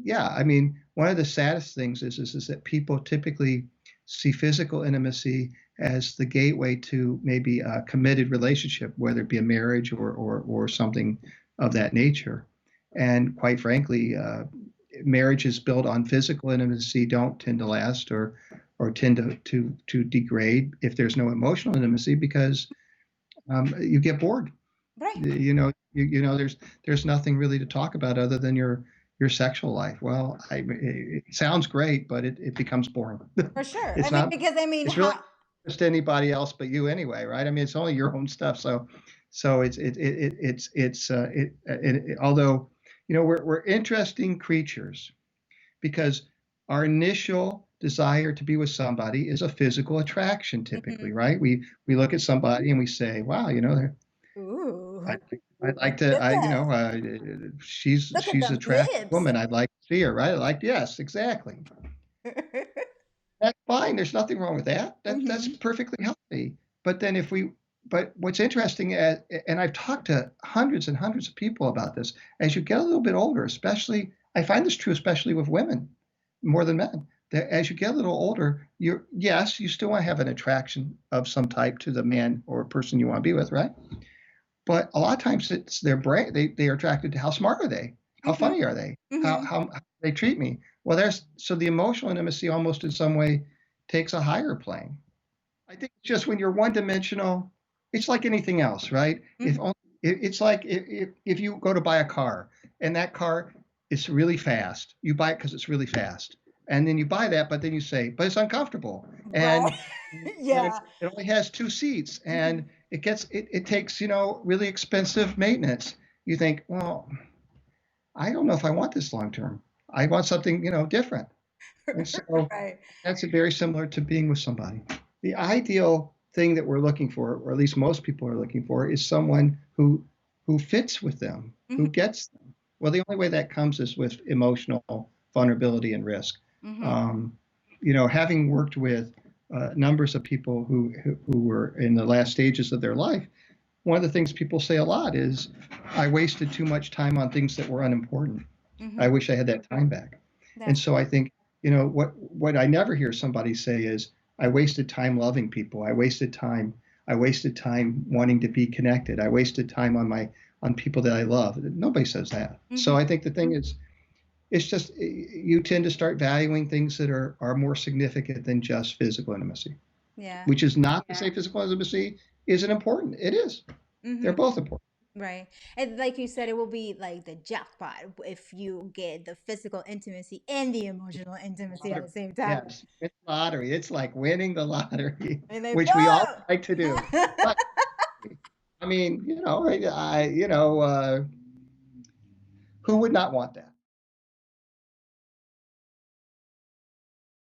yeah, I mean, one of the saddest things is that people typically see physical intimacy as the gateway to maybe a committed relationship, whether it be a marriage or something of that nature. And quite frankly, marriages built on physical intimacy don't tend to last or tend to degrade if there's no emotional intimacy because you get bored. Right. There's nothing really to talk about other than your sexual life. Well, it sounds great, but it becomes boring. For sure. I It's mean, not. because I mean, It's really how? just anybody else but you anyway, right? I mean, it's only your own stuff. So although we're interesting creatures because our initial desire to be with somebody is a physical attraction typically, Mhm. right? We look at somebody and we say, wow, I, Ooh, I'd like look to, at that. Look at she's an them attractive hips. woman. I'd like to see her, right? Yes, exactly. That's fine. There's nothing wrong with that. That's Hmm. perfectly healthy. But then but what's interesting, and I've talked to hundreds and hundreds of people about this, as you get a little bit older, especially, I find this true, especially with women more than men, that as you get a little older, yes, you still want to have an attraction of some type to the man or person you want to be with, right? But a lot of times it's their brain. They are attracted to how smart are they? How Hmm. funny are they? How, Hmm. how, how they treat me? Well, so the emotional intimacy almost in some way takes a higher plane. I think it's just when you're one dimensional, it's like anything else, right? Hmm. It's like if you go to buy a car and that car is really fast, you buy it because it's really fast, and then you buy that, but then you say, but it's uncomfortable, Right. and Yeah. it only has two seats, Hmm. and it takes really expensive maintenance. You think, well, I don't know if I want this long term. I want something different, and so Right. that's very similar to being with somebody. The ideal thing that we're looking for, or at least most people are looking for, is someone who fits with them, Hmm. who gets them. Well, the only way that comes is with emotional vulnerability and risk. Hmm. Um, having worked with numbers of people who were in the last stages of their life, one of the things people say a lot is, "I wasted too much time on things that were unimportant. I Hmm. wish I had that time back." And That's so I true. think, what I never hear somebody say is, I wasted time loving people. I wasted time wanting to be connected. I wasted time on people that I love. Nobody says that. So Hmm. I think the thing is, it's just you tend to start valuing things that are more significant than just physical intimacy, Yeah. which is not to say physical intimacy isn't important. It is. They're Hmm. both important. Right. And like you said, it will be like the jackpot if you get the physical intimacy and the emotional intimacy at the Lottery. same time. Yes, it's lottery. It's like winning the lottery, And they which we all both. like to do. But I mean, who would not want that?